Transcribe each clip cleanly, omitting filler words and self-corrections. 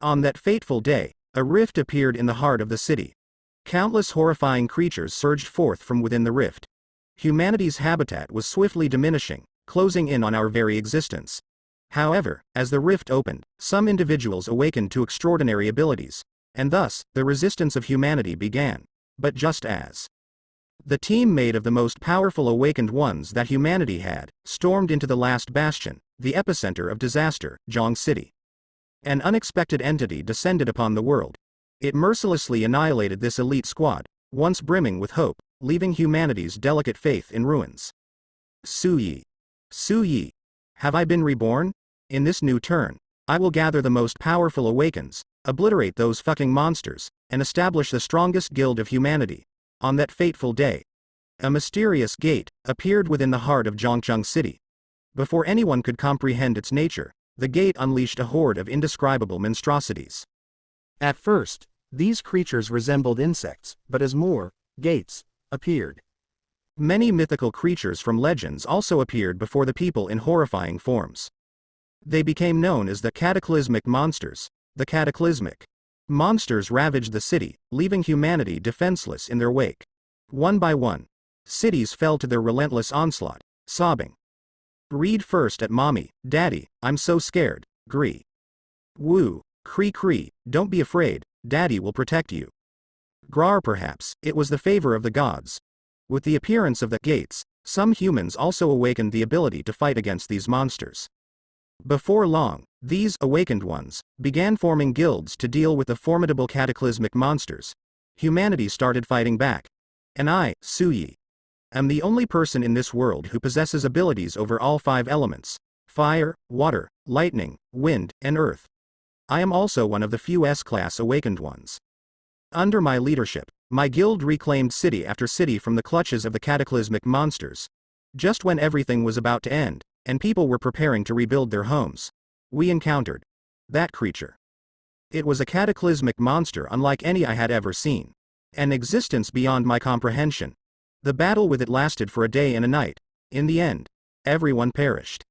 On that fateful day, a rift appeared in the heart of the city. Countless horrifying creatures surged forth from within the rift. Humanity's habitat was swiftly diminishing, closing in on our very existence. However, as the rift opened, some individuals awakened to extraordinary abilities, and thus, the resistance of humanity began. But just as the team made of the most powerful awakened ones that humanity had stormed into the last bastion, the epicenter of disaster, Zhong City. An unexpected entity descended upon the world. It mercilessly annihilated this elite squad, once brimming with hope, leaving humanity's delicate faith in ruins. Su Yi. Have I been reborn? In this new turn, I will gather the most powerful awakens, obliterate those fucking monsters, and establish the strongest guild of humanity. On that fateful day, a mysterious gate appeared within the heart of Zhongcheng City. Before anyone could comprehend its nature, the gate unleashed a horde of indescribable monstrosities. At first, these creatures resembled insects, but as more gates appeared, many mythical creatures from legends also appeared before the people in horrifying forms. They became known as the cataclysmic monsters. The cataclysmic monsters ravaged the city, leaving humanity defenseless in their wake. One by one, cities fell to their relentless onslaught, sobbing. Read first at Mommy, Daddy, I'm so scared, Gree. Woo, Cree, don't be afraid, Daddy will protect you. Grar perhaps, it was the favor of the gods. With the appearance of the gates, some humans also awakened the ability to fight against these monsters. Before long, these awakened ones began forming guilds to deal with the formidable cataclysmic monsters. Humanity started fighting back. And I, Su Yi, am the only person in this world who possesses abilities over all 5 elements: fire, water, lightning, wind, and earth. I am also one of the few S-class awakened ones. Under my leadership, my guild reclaimed city after city from the clutches of the cataclysmic monsters. Just when everything was about to end, and people were preparing to rebuild their homes, we encountered that creature. It was a cataclysmic monster unlike any I had ever seen. An existence beyond my comprehension. The battle with it lasted for a day and a night. In the end, everyone perished.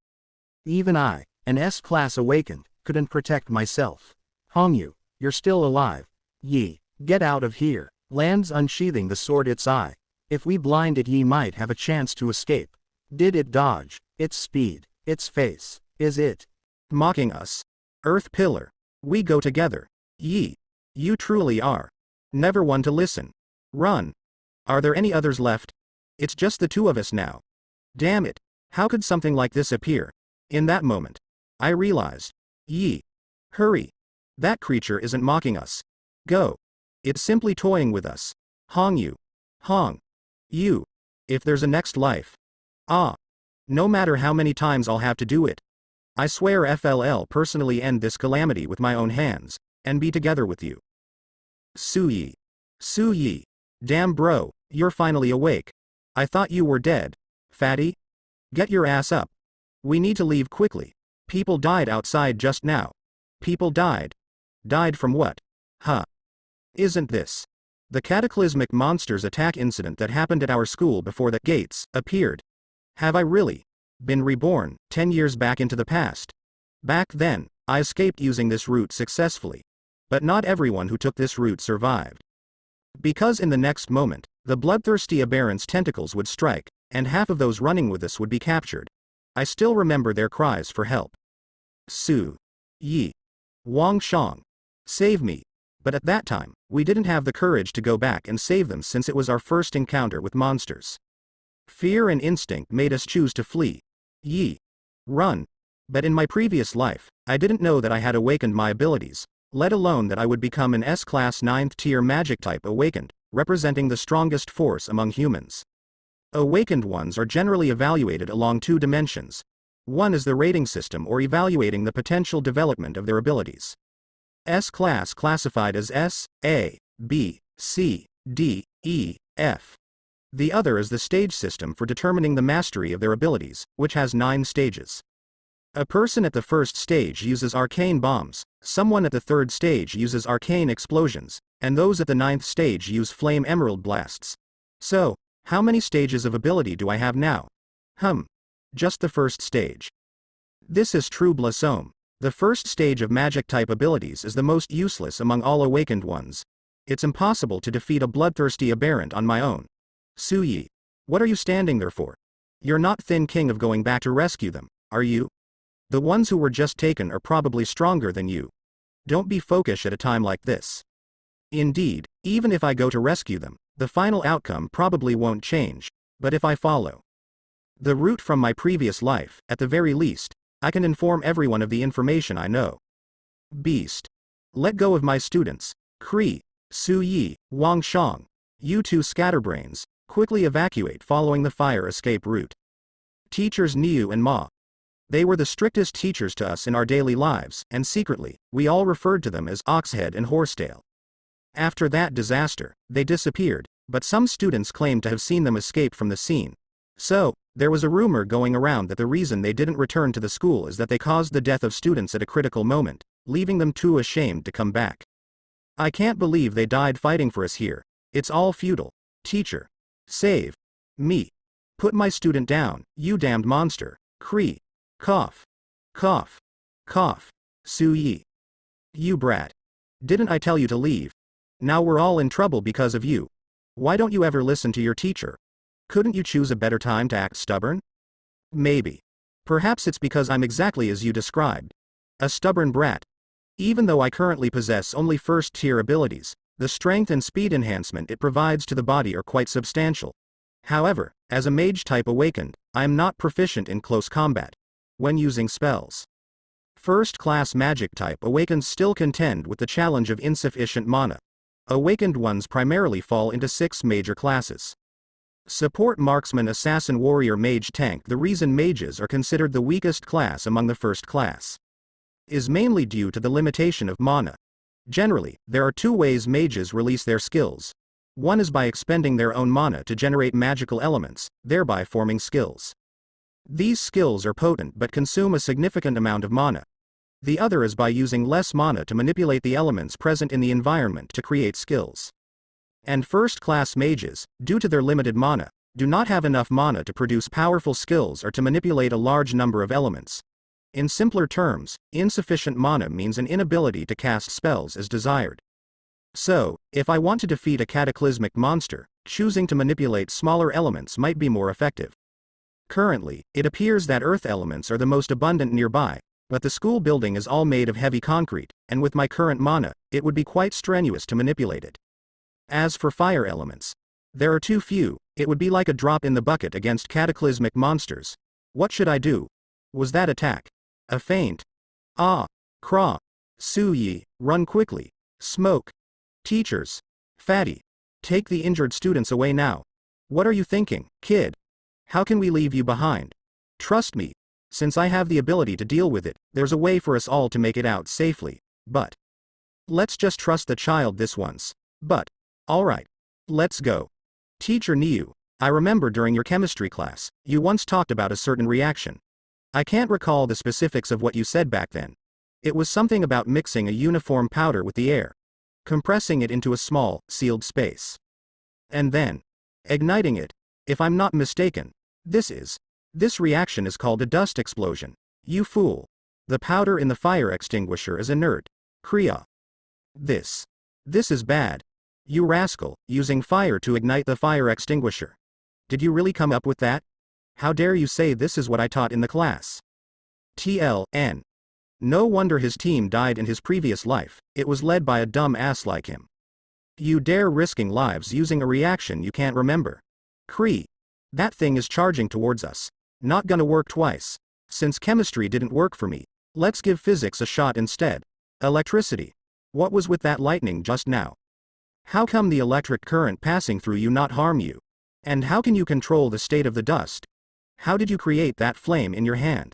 Even I, an S-class awakened, couldn't protect myself. Hongyu, you're still alive. Yi, get out of here. Lands unsheathing the sword its eye. If we blind it, Yi might have a chance to escape. Did it dodge? Its speed, its face, is it mocking us? Earth Pillar, we go together. Yi, you truly are never one to listen. Run. Are there any others left? It's just the 2 of us now. Damn it, how could something like this appear? In that moment, I realized. Yi, hurry. That creature isn't mocking us. Go. It's simply toying with us. Hong you. If there's a next life. No matter how many times I'll have to do it. I swear FLL personally end this calamity with my own hands, and be together with you. Su Yi. Damn bro, you're finally awake. I thought you were dead. Fatty? Get your ass up. We need to leave quickly. People died outside just now. People died. Died from what? Huh. Isn't this the cataclysmic monsters attack incident that happened at our school before the gates appeared? Have I really been reborn 10 years back into the past? Back then, I escaped using this route successfully. But not everyone who took this route survived. Because in the next moment, the bloodthirsty aberrant's tentacles would strike, and half of those running with us would be captured. I still remember their cries for help. Su Yi. Wang Shang. Save me. But at that time, we didn't have the courage to go back and save them since it was our first encounter with monsters. Fear and instinct made us choose to flee. Yi. Run. But in my previous life, I didn't know that I had awakened my abilities, let alone that I would become an S-class 9th tier magic type awakened, representing the strongest force among humans. Awakened ones are generally evaluated along 2 dimensions. One is the rating system or evaluating the potential development of their abilities. S-class classified as S, A, B, C, D, E, F. The other is the stage system for determining the mastery of their abilities, which has 9 stages. A person at the first stage uses arcane bombs, someone at the 3rd stage uses arcane explosions, and those at the 9th stage use flame emerald blasts. So, how many stages of ability do I have now? Just the 1st stage. This is true Blossom. The first stage of magic-type abilities is the most useless among all awakened ones. It's impossible to defeat a bloodthirsty aberrant on my own. Suyi. What are you standing there for? You're not Thin King of going back to rescue them, are you? The ones who were just taken are probably stronger than you. Don't be folkish at a time like this. Indeed, even if I go to rescue them, the final outcome probably won't change, but if I follow the route from my previous life, at the very least, I can inform everyone of the information I know. Beast. Let go of my students. Kree, Su Yi, Wang Shang. You two scatterbrains, quickly evacuate following the fire escape route. Teachers Niu and Ma. They were the strictest teachers to us in our daily lives, and secretly, we all referred to them as Oxhead and Horsetail. After that disaster, they disappeared, but some students claimed to have seen them escape from the scene. So, there was a rumor going around that the reason they didn't return to the school is that they caused the death of students at a critical moment, leaving them too ashamed to come back. I can't believe they died fighting for us here. It's all futile. Teacher. Save me. Put my student down, you damned monster. Kree. Cough. Cough. Cough. Su Yi. You brat. Didn't I tell you to leave? Now we're all in trouble because of you. Why don't you ever listen to your teacher? Couldn't you choose a better time to act stubborn? Maybe. Perhaps it's because I'm exactly as you described. A stubborn brat. Even though I currently possess only first-tier abilities, the strength and speed enhancement it provides to the body are quite substantial. However, as a mage-type awakened, I am not proficient in close combat when using spells. First-class magic-type awakens still contend with the challenge of insufficient mana. Awakened ones primarily fall into 6 major classes. Support, marksman, assassin, warrior, mage, tank. The reason mages are considered the weakest class among the first class is mainly due to the limitation of mana. Generally, there are 2 ways mages release their skills. One is by expending their own mana to generate magical elements, thereby forming skills. These skills are potent but consume a significant amount of mana. The other is by using less mana to manipulate the elements present in the environment to create skills. And first-class mages, due to their limited mana, do not have enough mana to produce powerful skills or to manipulate a large number of elements. In simpler terms, insufficient mana means an inability to cast spells as desired. So, if I want to defeat a cataclysmic monster, choosing to manipulate smaller elements might be more effective. Currently, it appears that earth elements are the most abundant nearby, but the school building is all made of heavy concrete, and with my current mana, it would be quite strenuous to manipulate it. As for fire elements, there are too few. It would be like a drop in the bucket against cataclysmic monsters. What should I do? Was that attack a feint? Ah. Craw. Su Yi, run quickly. Smoke. Teachers. Fatty. Take the injured students away now. What are you thinking, kid? How can we leave you behind? Trust me. Since I have the ability to deal with it, there's a way for us all to make it out safely. But let's just trust the child this once. But alright. Let's go. Teacher Niu, I remember during your chemistry class, you once talked about a certain reaction. I can't recall the specifics of what you said back then. It was something about mixing a uniform powder with the air, compressing it into a small, sealed space, and then igniting it. If I'm not mistaken, this reaction is called a dust explosion. You fool. The powder in the fire extinguisher is inert. Kriya. This is bad. You rascal, using fire to ignite the fire extinguisher. Did you really come up with that? How dare you say this is what I taught in the class? TLN. No wonder his team died in his previous life, it was led by a dumb ass like him. You dare risking lives using a reaction you can't remember. Kree. That thing is charging towards us. Not gonna work twice. Since chemistry didn't work for me, let's give physics a shot instead. Electricity. What was with that lightning just now? How come the electric current passing through you not harm you? And how can you control the state of the dust? How did you create that flame in your hand?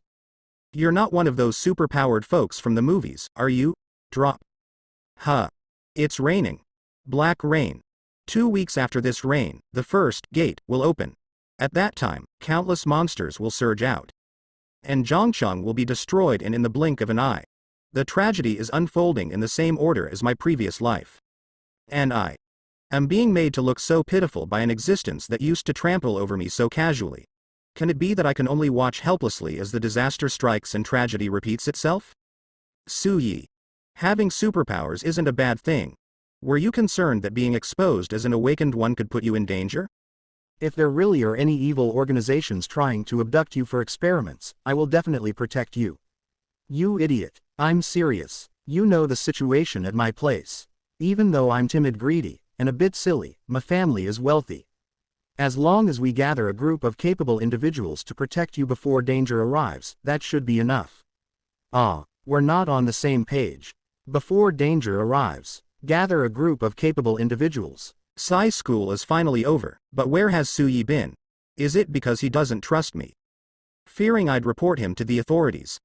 You're not one of those super-powered folks from the movies, are you? Drop. Huh. It's raining. Black rain. 2 weeks after this rain, the first gate will open. At that time, countless monsters will surge out. And Zhongcheng will be destroyed in the blink of an eye. The tragedy is unfolding in the same order as my previous life. And I am being made to look so pitiful by an existence that used to trample over me so casually. Can it be that I can only watch helplessly as the disaster strikes and tragedy repeats itself? Su Yi. Having superpowers isn't a bad thing. Were you concerned that being exposed as an awakened one could put you in danger? If there really are any evil organizations trying to abduct you for experiments, I will definitely protect you. You idiot. I'm serious. You know the situation at my place. Even though I'm timid, greedy, and a bit silly, my family is wealthy. As long as we gather a group of capable individuals to protect you before danger arrives, that should be enough. We're not on the same page. Before danger arrives, gather a group of capable individuals. Sai school is finally over, but where has Su Yi been? Is it because he doesn't trust me? Fearing I'd report him to the authorities.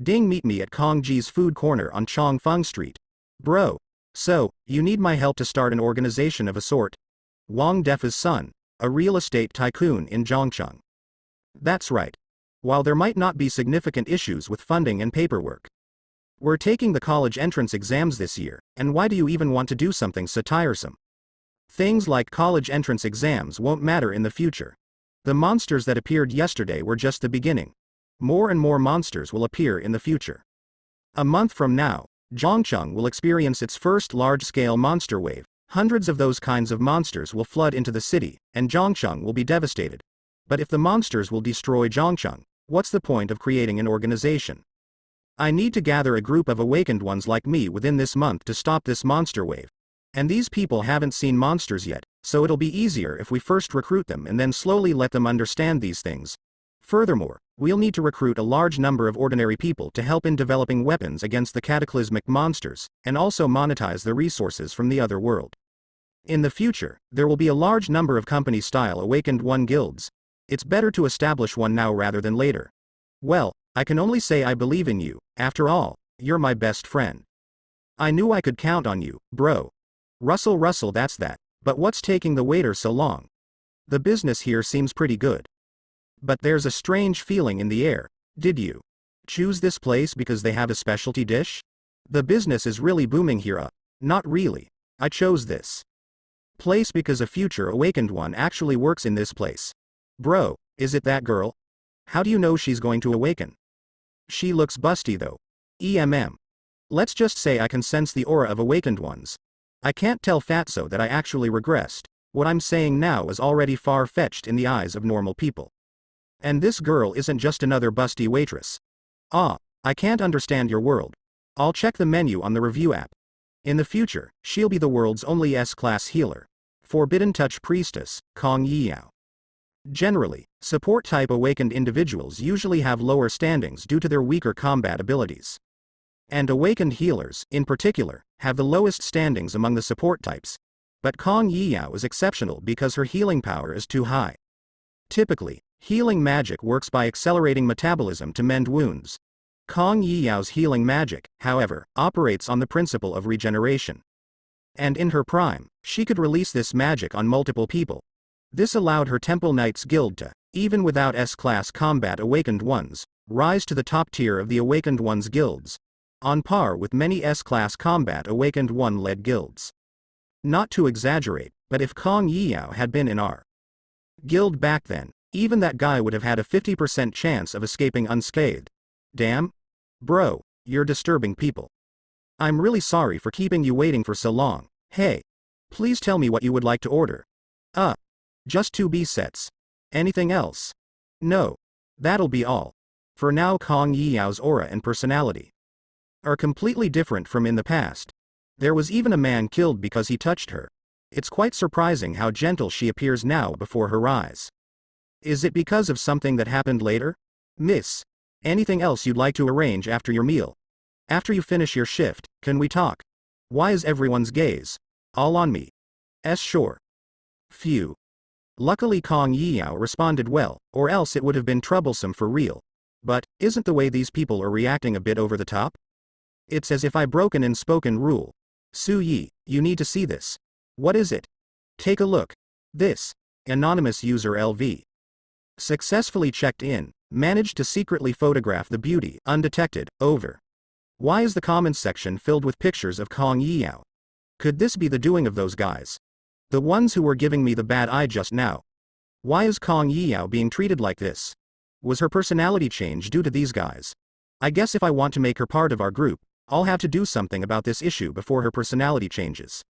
Ding, meet me at Kong Ji's food corner on Chongfeng Street. Bro. So, you need my help to start an organization of a sort? Wang Defa's son, a real estate tycoon in Zhongcheng. That's right. While there might not be significant issues with funding and paperwork. We're taking the college entrance exams this year, and why do you even want to do something so tiresome? Things like college entrance exams won't matter in the future. The monsters that appeared yesterday were just the beginning. More and more monsters will appear in the future. A month from now, Zhongcheng will experience its first large-scale monster wave. Hundreds of those kinds of monsters will flood into the city, and Zhongcheng will be devastated. But if the monsters will destroy Zhongcheng, what's the point of creating an organization? I need to gather a group of awakened ones like me within this month to stop this monster wave. And these people haven't seen monsters yet, so it'll be easier if we first recruit them and then slowly let them understand these things. Furthermore, we'll need to recruit a large number of ordinary people to help in developing weapons against the cataclysmic monsters, and also monetize the resources from the other world. In the future, there will be a large number of company-style Awakened One guilds. It's better to establish one now rather than later. Well, I can only say I believe in you. After all, you're my best friend. I knew I could count on you, bro. Russell, that's that. But what's taking the waiter so long? The business here seems pretty good. But there's a strange feeling in the air. Did you choose this place because they have a specialty dish? The business is really booming here. Not really. I chose this place because a future awakened one actually works in this place. Bro, is it that girl? How do you know she's going to awaken? She looks busty though. Let's just say I can sense the aura of awakened ones. I can't tell Fatso that I actually regressed. What I'm saying now is already far-fetched in the eyes of normal people. And this girl isn't just another busty waitress. I can't understand your world. I'll check the menu on the review app. In the future, she'll be the world's only S-class healer. Forbidden Touch Priestess, Kong Yiyao. Generally, support-type awakened individuals usually have lower standings due to their weaker combat abilities. And awakened healers, in particular, have the lowest standings among the support types. But Kong Yiyao is exceptional because her healing power is too high. Typically, healing magic works by accelerating metabolism to mend wounds. Kong Yiyao's healing magic, however, operates on the principle of regeneration. And in her prime, she could release this magic on multiple people. This allowed her Temple Knights Guild to, even without S-class combat awakened ones, rise to the top tier of the awakened ones guilds, on par with many S-class combat awakened one-led guilds. Not to exaggerate, but if Kong Yiyao had been in our guild back then, even that guy would have had a 50% chance of escaping unscathed. Damn. Bro, you're disturbing people. I'm really sorry for keeping you waiting for so long. Hey. Please tell me what you would like to order. Just 2 B sets. Anything else? No. That'll be all. For now, Kong Yiyao's aura and personality are completely different from in the past. There was even a man killed because he touched her. It's quite surprising how gentle she appears now before her eyes. Is it because of something that happened later? Miss. Anything else you'd like to arrange after your meal? After you finish your shift, can we talk? Why is everyone's gaze all on me? Sure. Phew. Luckily Kong Yiyao responded well, or else it would have been troublesome for real. But, isn't the way these people are reacting a bit over the top? It's as if I broke an unspoken rule. Su Yi, you need to see this. What is it? Take a look. This. Anonymous user LV. Successfully checked in, managed to secretly photograph the beauty, undetected, over. Why is the comments section filled with pictures of Kong Yiyao? Could this be the doing of those guys? The ones who were giving me the bad eye just now. Why is Kong Yiyao being treated like this? Was her personality change due to these guys? I guess if I want to make her part of our group, I'll have to do something about this issue before her personality changes.